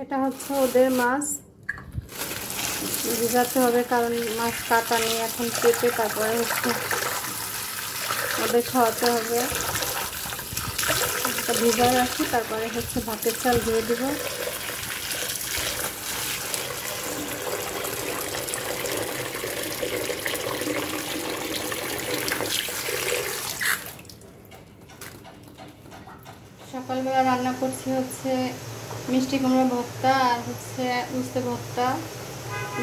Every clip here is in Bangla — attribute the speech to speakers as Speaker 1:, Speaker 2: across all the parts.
Speaker 1: এটা হচ্ছে ওদের মাছ, ভিজাতে হবে কারণ মাছ কাটা নেই, এখন কেটে তারপরে হচ্ছে ওদের খাওয়াতে হবে। ভিজা রাখি, তারপরে হচ্ছে ভাতের চাল দিয়ে দেব। সকালবেলা রান্না করছি হচ্ছে মিষ্টি কুমড়া ভর্তা আর হচ্ছে উস্তে ভর্তা,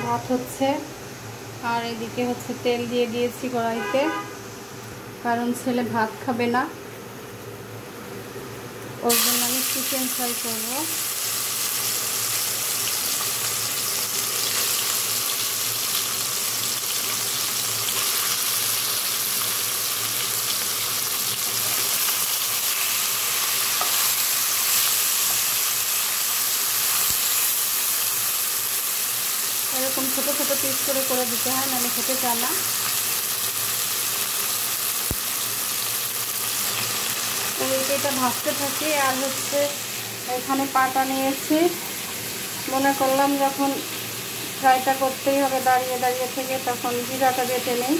Speaker 1: ভাত হচ্ছে। আর এদিকে হচ্ছে তেল দিয়ে দিয়েছি কড়াইতে, কারণ ছেলে ভাত খাবে না, ওর জন্য আমি চিকেন ফ্রাই করবো। এরকম ছোটো ছোটো পিস করে দিতে হয়, নাহলে খেতে চায় না। এটা ভাজতে থাকি। আর হচ্ছে এখানে পাটা নিয়েছি, মনে করলাম যখন ফ্রাইটা করতেই হবে দাঁড়িয়ে দাঁড়িয়ে থেকে, তখন জিরাটা বেটে নেই।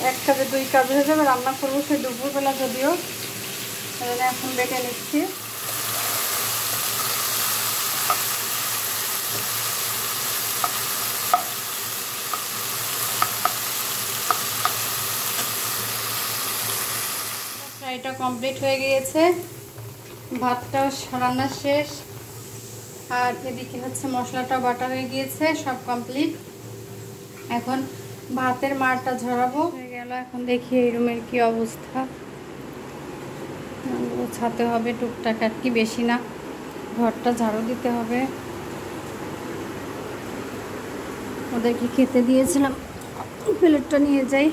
Speaker 1: এক কাজে দুই কাজ হয়ে যাবে, রান্না করবো সেই দুপুরবেলা যদিও, এখন বেটে নিচ্ছি। ফ্রাইটা কমপ্লিট হয়ে গিয়েছে, ভাতটাও রান্না শেষ, আর এদিকে হচ্ছে মশলাটা বাটা হয়ে গিয়েছে, সব কমপ্লিট। এখন ভাতের মারটা ঝরাবো হয়ে গেল। এখন দেখি এই রুমের কি অবস্থা, গোছাতে হবে টুকটাক আর কি, বেশি না। ঘরটা ঝাড়ু দিতে হবে। ওদেরকে খেতে দিয়েছিলাম, প্লেটটা নিয়ে যাই।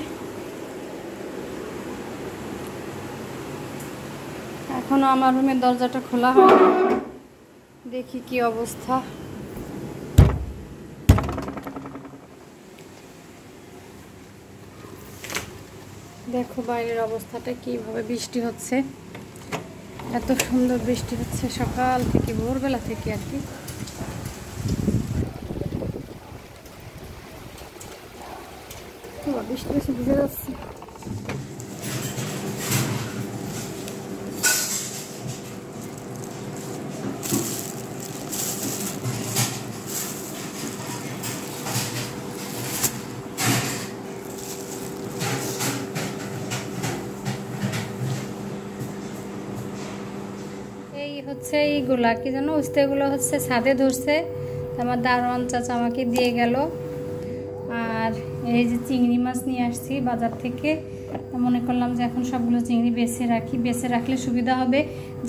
Speaker 1: এখনো আমার রুমের দরজাটা খোলা হয়নি, দেখি কি অবস্থা। দেখো বাইরের অবস্থাটা কিভাবে, বৃষ্টি হচ্ছে, এত সুন্দর বৃষ্টি হচ্ছে সকাল থেকে, ভোরবেলা থেকে আর কি। বৃষ্টি বেশি ভিজে যাচ্ছে। এই হচ্ছে এইগুলা কি যেন উস্তেগুলো হচ্ছে ছাদে ধরছে, আমার দারোয়ান চাচা আমাকে দিয়ে গেল। আর এই যে চিংড়ি মাছ নিয়ে আসছি বাজার থেকে, মনে করলাম যে এখন সবগুলো চিংড়ি বেছে রাখি, বেছে রাখলে সুবিধা হবে,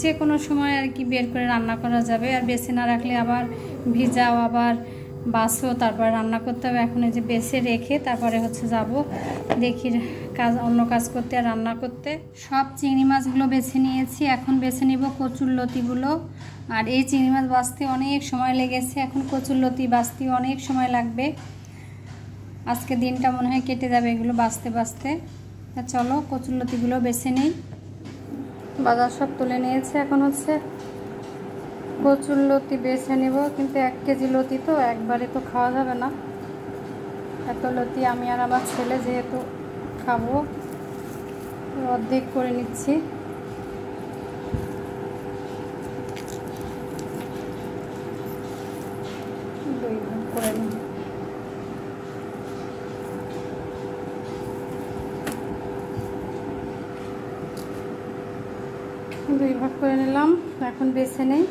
Speaker 1: যে কোনো সময় আর কি বের করে রান্না করা যাবে। আর বেছে না রাখলে আবার ভিজাও, আবার বাছো, তারপর রান্না করতে হবে। এখন এই যে বেছে রেখে তারপরে হচ্ছে যাব দেখি কাজ, অন্য কাজ করতে আর রান্না করতে। সব চিংড়ি মাছগুলো বেছে নিয়েছি, এখন বেছে নিব কচুরলতিগুলো। আর এই চিংড়ি মাছ বাছতে অনেক সময় লেগেছে, এখন কচুরলতি বাছতে অনেক সময় লাগবে। আজকে দিনটা মনে হয় কেটে যাবে এগুলো বাছতে বাছতে। তা চলো কচুরলতিগুলো বেছে নিই। বাজার সব তুলে নিয়েছে, এখন হচ্ছে কচুরলতি বেছে নেব। কিন্তু 1 কেজি লতি তো একবারে তো খাওয়া যাবে না, এত লতি আমি আর আমার ছেলে যেহেতু খাবো, অর্ধেক করে নিচ্ছি। দুই ভাগ করে নিই। দুই ভাগ করে নিলাম, এখন বেছে নেই।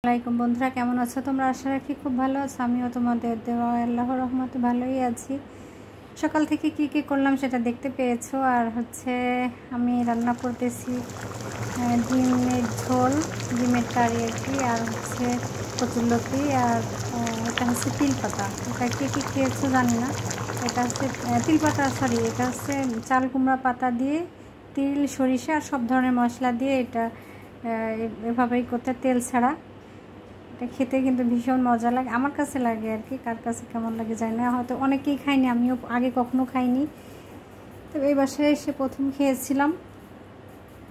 Speaker 1: আসসালামাইকুম বন্ধুরা, কেমন আছো তোমরা? আশা রাখি খুব ভালো আছো। আমিও তোমাদের দেওয়া আল্লাহর রহমতে ভালোই আছি। সকাল থেকে কি কি করলাম সেটা দেখতে পেয়েছো। আর আমি রান্না করতেছি ডিমের ঝোল, ডিমের কারি আর কি, আর কচুরলতি, আর এটা তিল পাতা। এটা কে কী খেয়েছো জানি না। এটা তিল পাতা, সরি, এটা চাল কুমড়া পাতা দিয়ে তিল, সরিষা আর সব ধরনের মশলা দিয়ে এটা এভাবেই করতে, তেল ছাড়া। এটা খেতে কিন্তু ভীষণ মজা লাগে, আমার কাছে লাগে আর কি। কার কাছে কেমন লাগে জানি না, হয়তো অনেকেই খাইনি, আমিও আগে কখনো খাইনি। তবে এই বাসায় এসে প্রথম খেয়েছিলাম,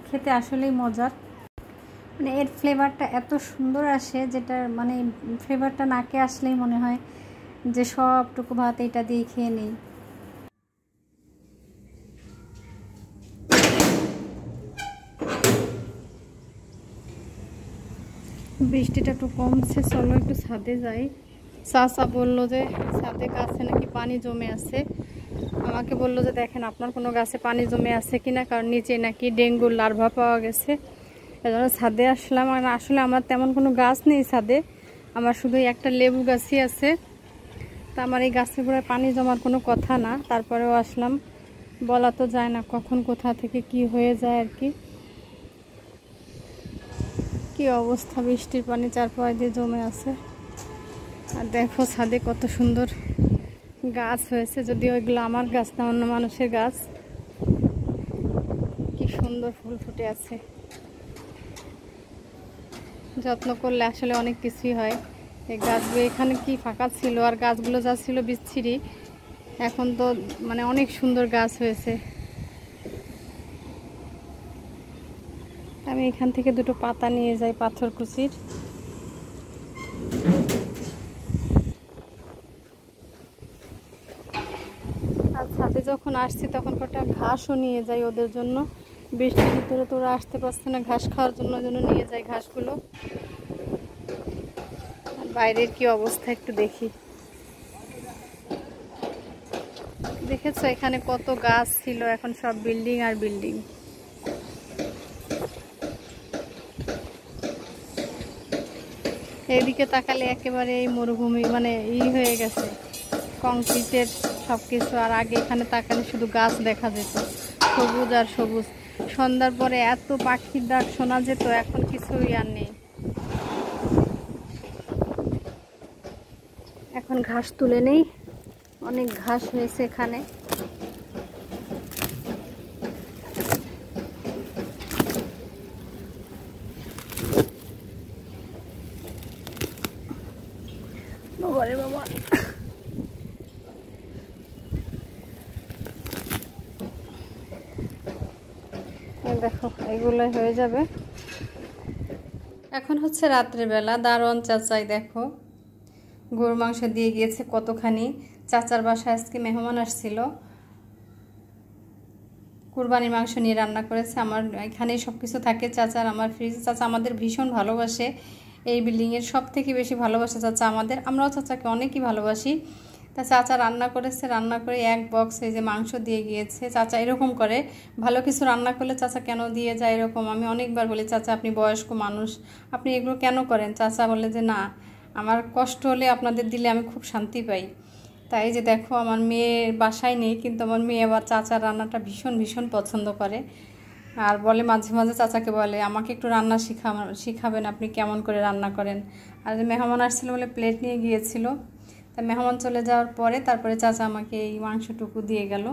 Speaker 1: খেতে আসলেই মজার। মানে এর ফ্লেভারটা এত সুন্দর আসে, যেটা মানে ফ্লেভারটা নাকে আসলেই মনে হয় যে সবটুকু ভাত এটা দিয়ে খেয়ে নেই। বৃষ্টিটা একটু কমছে, চলো একটু ছাদে যাই। চাচা বললো যে ছাদে গাছে নাকি পানি জমে আছে। আমাকে বললো যে দেখেন আপনার কোনো গাছে পানি জমে আছে কিনা, কারণ নিচে নাকি ডেঙ্গুর লার্ভা পাওয়া গেছে। এজন্য ছাদে আসলাম। আর আসলে আমার তেমন কোনো গাছ নেই ছাদে, আমার শুধু একটা লেবু গাছই আছে। তা আমার এই গাছের গোড়ায় পানি জমার কোনো কথা না, তারপরেও আসলাম। বলা তো যায় না কখন কোথা থেকে কি হয়ে যায় আর কি। কি অবস্থা, বৃষ্টির পানি চারপাশ দিয়ে জমে আছে। আর দেখো ছাদে কত সুন্দর গাছ হয়েছে, যদিও ওইগুলো আমার গাছ না, অন্য মানুষের গাছ। কি সুন্দর ফুল ফুটে আছে, যত্ন করলে আসলে অনেক কিছুই হয়। এই গাছগুলো এখানে কি ফাঁকা ছিল, আর গাছগুলো যা ছিল বিচ্ছিরি, এখন তো মানে অনেক সুন্দর গাছ হয়েছে। আমি এখান থেকে দুটো পাতা নিয়ে যাই, পাথরকুচির। আর ছাদে যখন আসছি তখন কটা ঘাসও নিয়ে যাই ওদের জন্য। বৃষ্টির ভিতরে তো ওরা আসতে পারছে না ঘাস খাওয়ার জন্য নিয়ে যাই ঘাসগুলো। আর বাইরের কি অবস্থা একটু দেখি। দেখেছো এখানে কত গাছ ছিল, এখন সব বিল্ডিং আর বিল্ডিং। এইদিকে তাকালে একেবারে এই মরুভূমি, মানে হয়ে গেছে, কংক্রিটের সব কিছু। আর আগে এখানে তাকালে শুধু গাছ দেখা যেত, সবুজ আর সবুজ। সন্ধ্যার পরে এত পাখির ডাক শোনা যেত, এখন কিছুই আর নেই। এখন ঘাস তুলে নেই, অনেক ঘাস হয়েছে এখানে। বাবারে বাবা, দেখো এগুলোই হয়ে যাবে। এখন রাত্রের বেলা। দারোয়ান চাচাই দেখো গরুর মাংস দিয়ে গিয়েছে কতখানি। চাচার বাসায় আজকে মেহমান আসছিল, কুরবানির মাংস নিয়ে রান্না করেছে। আমার এখানেই সব কিছু থাকে, চাচার আমার ফ্রিজে। চাচা আমাদের ভীষণ ভালোবাসে, এই বিল্ডিংয়ের সব থেকে বেশি ভালোবাসে চাচা আমাদের। আমরাও চাচাকে অনেকই ভালোবাসি। তা চাচা রান্না করেছে, রান্না করে এক বক্স এই যে মাংস দিয়ে গিয়েছে। চাচা এরকম করে, ভালো কিছু রান্না করলে চাচা কেন দিয়ে যায় এরকম। আমি অনেকবার বলি চাচা আপনি বয়স্ক মানুষ, আপনি এগুলো কেন করেন? চাচা বলে যে না, আমার কষ্ট হলে আপনাদের দিলে আমি খুব শান্তি পাই। তাই যে দেখো আমার মেয়ের বাসায় নেই, কিন্তু আমার মেয়ে আবার চাচার রান্নাটা ভীষণ ভীষণ পছন্দ করে। আর বলে মাঝে মাঝে চাচাকে বলে আমাকে একটু রান্না শিখাবেন, আপনি কেমন করে রান্না করেন। আর মেহমান আসছিল বলে প্লেট নিয়ে গিয়েছিল। তা মেহমান চলে যাওয়ার পরে তারপরে চাচা আমাকে এই মাংসটুকু দিয়ে গেল।